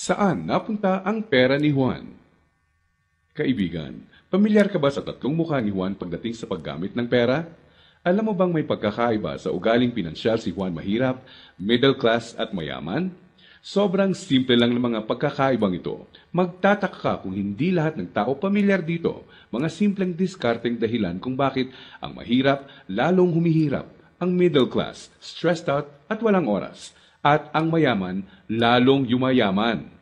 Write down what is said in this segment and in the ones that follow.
Saan napunta ang pera ni Juan? Kaibigan, pamilyar ka ba sa tatlong mukha ni Juan pagdating sa paggamit ng pera? Alam mo bang may pagkakaiba sa ugaling pinansyal si Juan mahirap, middle class at mayaman? Sobrang simple lang ng mga pagkakaibang ito. Magtataka ka kung hindi lahat ng tao pamilyar dito. Mga simpleng diskarteng dahilan kung bakit ang mahirap lalong humihirap, ang middle class stressed out at walang oras, at ang mayaman lalong yumayaman.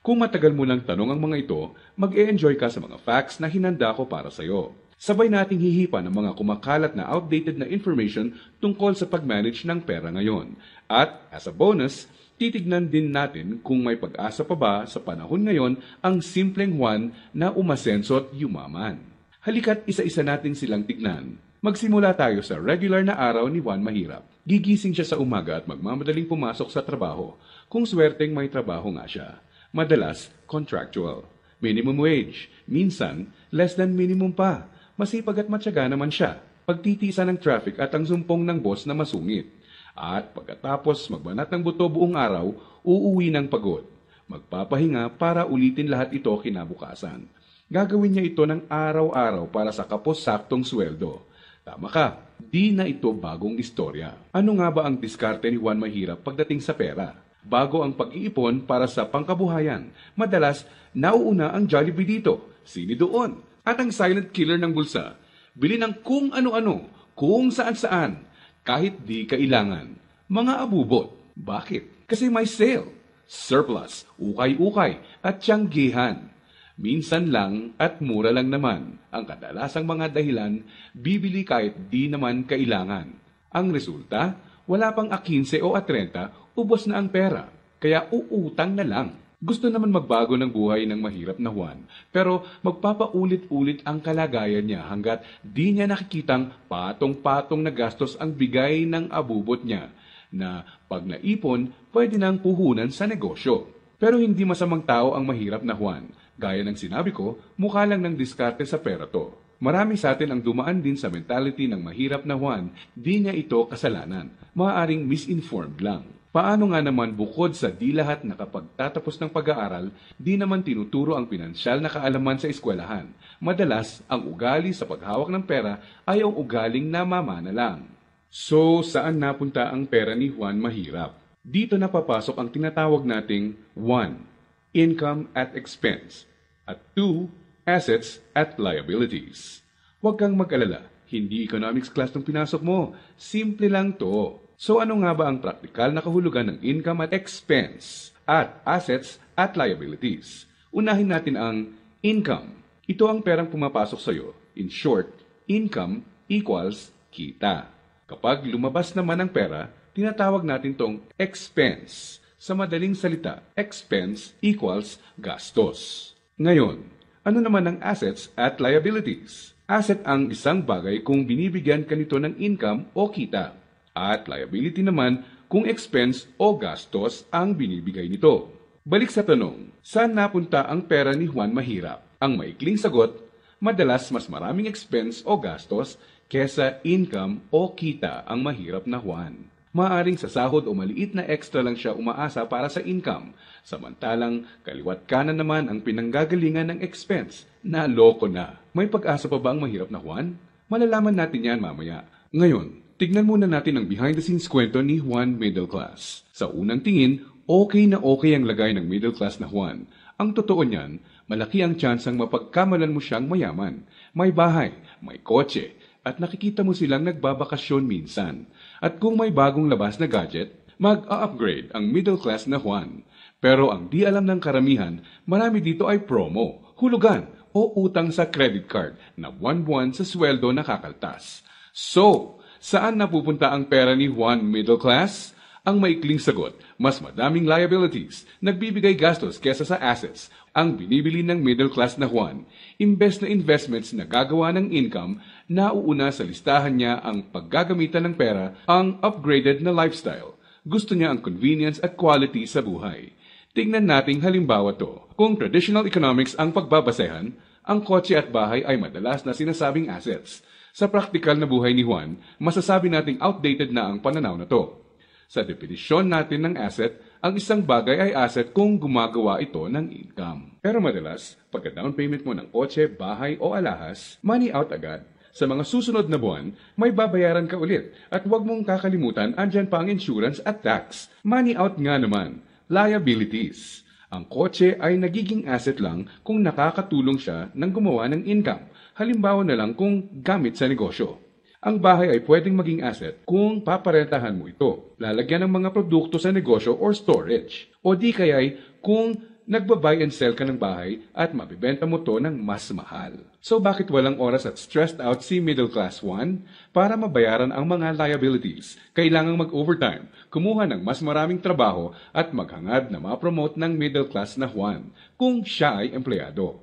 Kung matagal mo lang tanong ang mga ito, mag-e-enjoy ka sa mga facts na hinanda ko para sa iyo. Sabay nating hihipa ng mga kumakalat na outdated na information tungkol sa pag-manage ng pera ngayon. At as a bonus, titignan din natin kung may pag-asa pa ba sa panahon ngayon ang simpleng Juan na umasenso at yumaman. Halika't isa-isa natin silang tignan. Magsimula tayo sa regular na araw ni Juan Mahirap. Gigising siya sa umaga at magmamadaling pumasok sa trabaho, kung swerteng may trabaho nga siya. Madalas, contractual. Minimum wage. Minsan, less than minimum pa. Masipag at matyaga naman siya. Pagtitiisa ng traffic at ang sumpong ng boss na masungit. At pagkatapos magbanat ng buto buong araw, uuwi ng pagod. Magpapahinga para ulitin lahat ito kinabukasan. Gagawin niya ito ng araw-araw para sa kapos-saktong sweldo. Tama ka, di na ito bagong istorya. Ano nga ba ang diskarte ni Juan Mahirap pagdating sa pera? Bago ang pag-iipon para sa pangkabuhayan, madalas nauuna ang Jollibee dito, sini doon, at ang silent killer ng bulsa. Bili ng kung ano-ano, kung saan-saan, kahit di kailangan. Mga abubot. Bakit? Kasi may sale, surplus, ukay-ukay, at tiyanggihan. Minsan lang at mura lang naman ang kadalasang mga dahilan, bibili kahit di naman kailangan. Ang resulta, wala pang 15 o 30, ubos na ang pera, kaya uutang na lang. Gusto naman magbago ng buhay ng mahirap na Juan, pero magpapaulit-ulit ang kalagayan niya hanggat di niya nakikitang patong-patong na gastos ang bigay ng abubot niya, na pag naipon, pwede nang puhunan sa negosyo. Pero hindi masamang tao ang mahirap na Juan. Gaya ng sinabi ko, mukha lang ng diskarte sa pera to. Marami sa atin ang dumaan din sa mentality ng mahirap na Juan, di niya ito kasalanan. Maaaring misinformed lang. Paano nga naman bukod sa di lahat nakapagtatapos ng pag-aaral, di naman tinuturo ang pinansyal na kaalaman sa eskwelahan. Madalas, ang ugali sa paghawak ng pera ay ang ugaling namamana lang. So, saan napunta ang pera ni Juan Mahirap? Dito na papasok ang tinatawag nating 1. Income at expense, at 2. Assets at liabilities. Huwag kang mag-alala, hindi economics class ng pinasok mo. Simple lang to. So ano nga ba ang praktikal na kahulugan ng income at expense at assets at liabilities? Unahin natin ang income. Ito ang perang pumapasok sa iyo. In short, income equals kita. Kapag lumabas naman ang pera, tinatawag natin tong expense. Sa madaling salita, expense equals gastos. Ngayon, ano naman ang assets at liabilities? Asset ang isang bagay kung binibigyan ka nito ng income o kita. At liability naman kung expense o gastos ang binibigay nito. Balik sa tanong, saan napunta ang pera ni Juan Mahirap? Ang maikling sagot, madalas mas maraming expense o gastos kesa income o kita ang mahirap na Juan. Maaring sa sahod o maliit na extra lang siya umaasa para sa income, samantalang kaliwat kanan naman ang pinanggagalingan ng expense. Naloko na. May pag-asa pa ba ang mahirap na Juan? Malalaman natin yan mamaya. Ngayon, tignan muna natin ang behind-the-scenes kwento ni Juan Middle Class. Sa unang tingin, okay na okay ang lagay ng middle class na Juan. Ang totoo niyan, malaki ang tsansang mapagkamalan mo siyang mayaman. May bahay, may kotse, at nakikita mo silang nagbabakasyon minsan. At kung may bagong labas na gadget, mag-a-upgrade ang middle class na Juan. Pero ang di alam ng karamihan, marami dito ay promo, hulugan, o utang sa credit card na buwan-buwan sa sweldo nakakaltas. So, saan napupunta ang pera ni Juan Middle Class? Ang maikling sagot, mas madaming liabilities, nagbibigay gastos kesa sa assets, ang binibili ng middle class na Juan. Imbes na investments na gagawa ng income, nauuna sa listahan niya ang paggagamitan ng pera, ang upgraded na lifestyle. Gusto niya ang convenience at quality sa buhay. Tingnan nating halimbawa to. Kung traditional economics ang pagbabasehan, ang kotse at bahay ay madalas na sinasabing assets. Sa praktikal na buhay ni Juan, masasabi nating outdated na ang pananaw na to. Sa definisyon natin ng asset, Ang isang bagay ay asset kung gumagawa ito ng income. Pero madalas, pagka-down payment mo ng kotse, bahay o alahas, money out agad. Sa mga susunod na buwan, may babayaran ka ulit. At huwag mong kakalimutan, andyan pa ang insurance at tax. Money out nga naman. Liabilities. Ang kotse ay nagiging asset lang kung nakakatulong siya ng gumawa ng income. Halimbawa na lang kung gamit sa negosyo. Ang bahay ay pwedeng maging asset kung paparentahan mo ito. Lalagyan ng mga produkto sa negosyo or storage. O di kaya'y kung nagba-buy and sell ka ng bahay at mabibenta mo to ng mas mahal. So bakit walang oras at stressed out si Middle Class Juan? Para mabayaran ang mga liabilities, kailangang mag-overtime, kumuha ng mas maraming trabaho at maghangad na ma-promote ng middle class na Juan kung siya ay empleyado.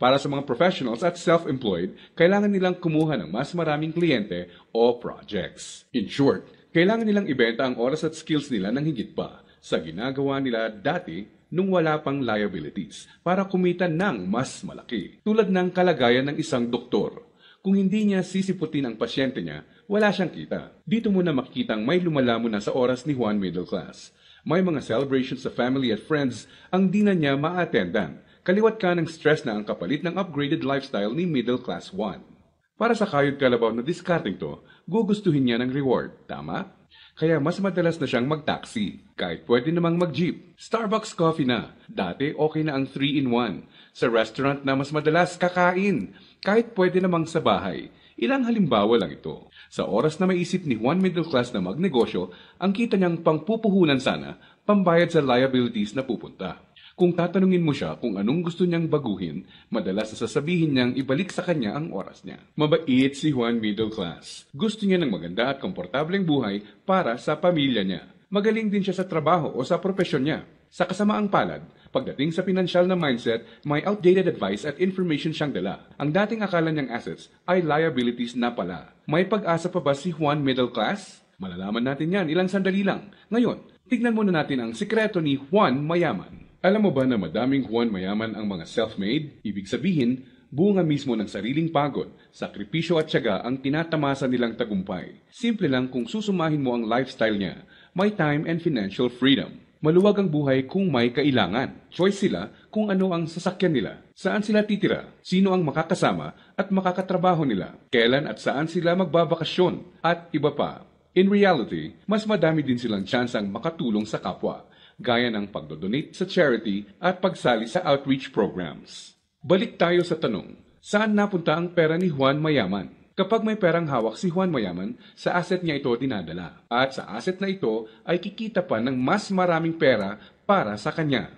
Para sa mga professionals at self-employed, kailangan nilang kumuha ng mas maraming kliyente o projects. In short, kailangan nilang ibenta ang oras at skills nila ng higit pa sa ginagawa nila dati nung wala pang liabilities para kumita ng mas malaki. Tulad ng kalagayan ng isang doktor. Kung hindi niya sisiputin ang pasyente niya, wala siyang kita. Dito mo na makikitang may lumalamon na sa oras ni Juan Middle Class. May mga celebrations sa family at friends ang di na niya ma-attendan. Kaliwat ka ng stress na ang kapalit ng upgraded lifestyle ni Middle Class Juan. Para sa kayod kalabaw na discarding to, gugustuhin niya ng reward, tama? Kaya mas madalas na siyang mag-taxi, kahit pwede namang mag-jeep. Starbucks coffee na, dati okay na ang 3-in-1. Sa restaurant na mas madalas kakain, kahit pwede namang sa bahay. Ilang halimbawa lang ito. Sa oras na maisip ni Juan Middle Class na magnegosyo, ang kita niyang pangpupuhunan sana, pambayad sa liabilities na pupunta. Kung tatanungin mo siya kung anong gusto niyang baguhin, madalas sasabihin niyang ibalik sa kanya ang oras niya. Mabait si Juan Middle Class. Gusto niya ng maganda at komportableng buhay para sa pamilya niya. Magaling din siya sa trabaho o sa propesyon niya. Sa kasamaang palad, pagdating sa pinansyal na mindset, may outdated advice at information siyang dala. Ang dating akala niyang assets ay liabilities na pala. May pag-asa pa ba si Juan Middle Class? Malalaman natin yan ilang sandali lang. Ngayon, tignan muna natin ang sikreto ni Juan Mayaman. Alam mo ba na madaming Juan Mayaman ang mga self-made? Ibig sabihin, bunga mismo ng sariling pagod, sakripisyo at tiyaga ang tinatamasa nilang tagumpay. Simple lang kung susumahin mo ang lifestyle niya, may time and financial freedom. Maluwag ang buhay kung may kailangan. Choice sila kung ano ang sasakyan nila, saan sila titira, sino ang makakasama at makakatrabaho nila, kailan at saan sila magbabakasyon, at iba pa. In reality, mas madami din silang tsansang makatulong sa kapwa, gaya ng pagdodonate sa charity at pagsali sa outreach programs. Balik tayo sa tanong, saan napunta ang pera ni Juan Mayaman? Kapag may perang hawak si Juan Mayaman, sa asset niya ito dinadala. At sa asset na ito ay kikita pa ng mas maraming pera para sa kanya.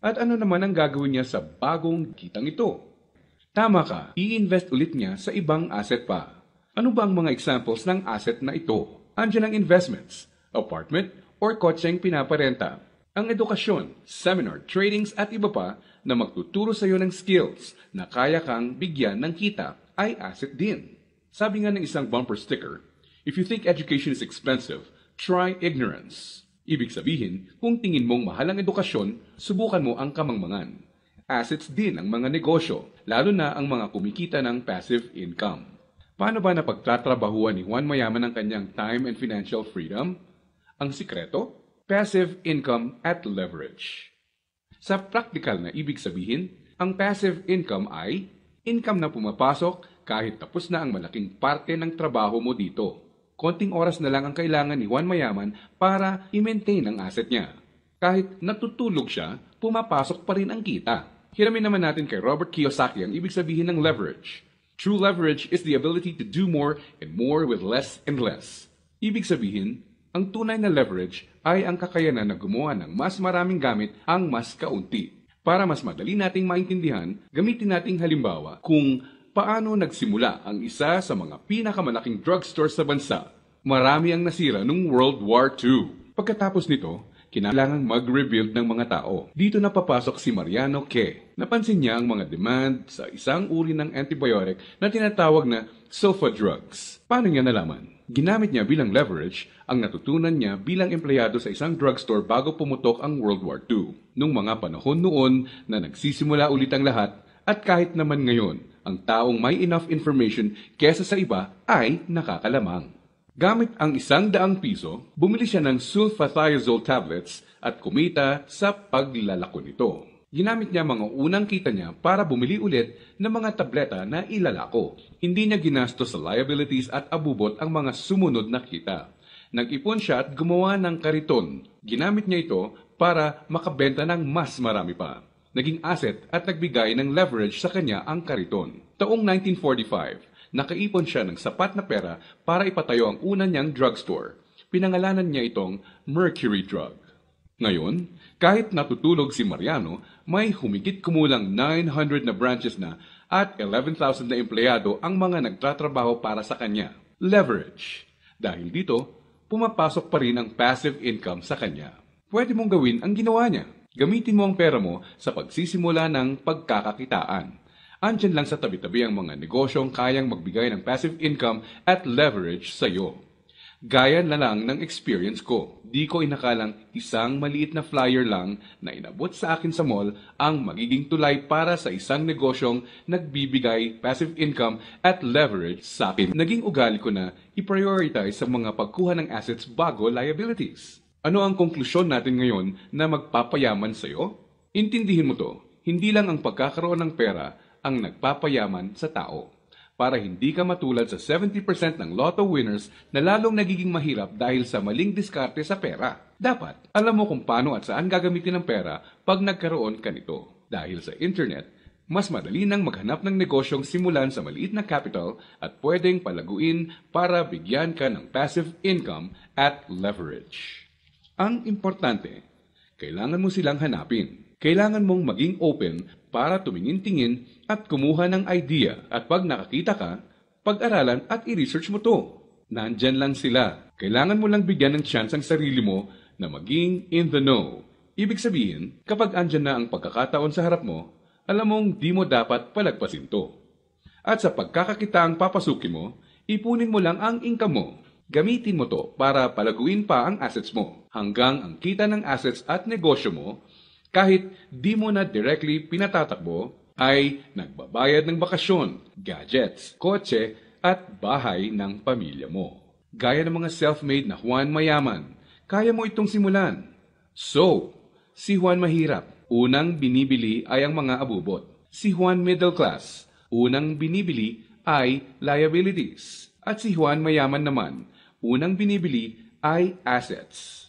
At ano naman ang gagawin niya sa bagong kitang ito? Tama ka, i-invest ulit niya sa ibang asset pa. Ano ba ang mga examples ng asset na ito? Andiyan ang investments, apartment, or kotseng pinaparenta. Ang edukasyon, seminar, tradings at iba pa na magtuturo sa iyo ng skills na kaya kang bigyan ng kita ay asset din. Sabi nga ng isang bumper sticker, if you think education is expensive, try ignorance. Ibig sabihin, kung tingin mong mahal ang edukasyon, subukan mo ang kamangmangan. Assets din ang mga negosyo, lalo na ang mga kumikita ng passive income. Paano ba napagtatrabahuan ni Juan Mayaman ang kanyang time and financial freedom? Ang sikreto? Passive income at leverage. Sa practical na ibig sabihin, ang passive income ay income na pumapasok kahit tapos na ang malaking parte ng trabaho mo dito. Konting oras na lang ang kailangan ni Juan Mayaman para i-maintain ang asset niya. Kahit natutulog siya, pumapasok pa rin ang kita. Hiramin naman natin kay Robert Kiyosaki ang ibig sabihin ng leverage. True leverage is the ability to do more and more with less and less. Ibig sabihin, ang tunay na leverage ay ang kakayanan na gumawa ng mas maraming gamit ang mas kaunti. Para mas madali nating maintindihan, gamitin nating halimbawa kung paano nagsimula ang isa sa mga pinakamalaking drugstore sa bansa. Marami ang nasira noong World War II. Pagkatapos nito, kinailangang mag-rebuild ng mga tao. Dito na papasok si Mariano K. Napansin niya ang mga demand sa isang uri ng antibiotic na tinatawag na sulfa drugs. Paano niya nalaman? Ginamit niya bilang leverage ang natutunan niya bilang empleyado sa isang drugstore bago pumutok ang World War II. Nung mga panahon noon na nagsisimula ulit ang lahat at kahit naman ngayon, ang taong may enough information kesa sa iba ay nakakalamang. Gamit ang ₱100, bumili siya ng sulfathiazole tablets at kumita sa paglalako nito. Ginamit niya mga unang kita niya para bumili ulit ng mga tableta na ilalako. Hindi niya ginastos sa liabilities at abubot ang mga sumunod na kita. Nag-ipon siya at gumawa ng kariton. Ginamit niya ito para makabenta ng mas marami pa. Naging asset at nagbigay ng leverage sa kanya ang kariton. Taong 1945, nakaipon siya ng sapat na pera para ipatayo ang una niyang drugstore. Pinangalanan niya itong Mercury Drug. Ngayon, kahit natutulog si Mariano, may humigit kumulang 900 na branches na at 11,000 na empleyado ang mga nagtatrabaho para sa kanya. Leverage. Dahil dito, pumapasok pa rin ang passive income sa kanya. Pwede mong gawin ang ginawa niya. Gamitin mo ang pera mo sa pagsisimula ng pagkakakitaan. Andyan lang sa tabi-tabi ang mga negosyong kayang magbigay ng passive income at leverage sa iyo. Gaya na lang ng experience ko. Di ko inakalang isang maliit na flyer lang na inabot sa akin sa mall ang magiging tulay para sa isang negosyong nagbibigay passive income at leverage sa akin. Naging ugali ko na i-prioritize sa mga pagkuha ng assets bago liabilities. Ano ang konklusyon natin ngayon na magpapayaman sa iyo? Intindihin mo to, hindi lang ang pagkakaroon ng pera ang nagpapayaman sa tao. Para hindi ka matulad sa 70% ng lotto winners na lalong nagiging mahirap dahil sa maling diskarte sa pera. Dapat, alam mo kung paano at saan gagamitin ang pera pag nagkaroon ka nito. Dahil sa internet, mas madali nang maghanap ng negosyong simulan sa maliit na capital at pwedeng palaguin para bigyan ka ng passive income at leverage. Ang importante, kailangan mo silang hanapin. Kailangan mong maging open para tumingin-tingin at kumuha ng idea. At pag nakakita ka, pag-aralan at i-research mo to. Nandyan lang sila. Kailangan mo lang bigyan ng chance ang sarili mo na maging in the know. Ibig sabihin, kapag andyan na ang pagkakataon sa harap mo, alam mong di mo dapat palagpasin to. At sa pagkakakitaang papasukin mo, ipunin mo lang ang income mo. Gamitin mo to para palaguin pa ang assets mo. Hanggang ang kita ng assets at negosyo mo, kahit di mo na directly pinatatakbo, ay nagbabayad ng bakasyon, gadgets, kotse, at bahay ng pamilya mo. Gaya ng mga self-made na Juan Mayaman, kaya mo itong simulan. So, si Juan Mahirap, unang binibili ay ang mga abubot. Si Juan Middle Class, unang binibili ay liabilities. At si Juan Mayaman naman, unang binibili ay assets.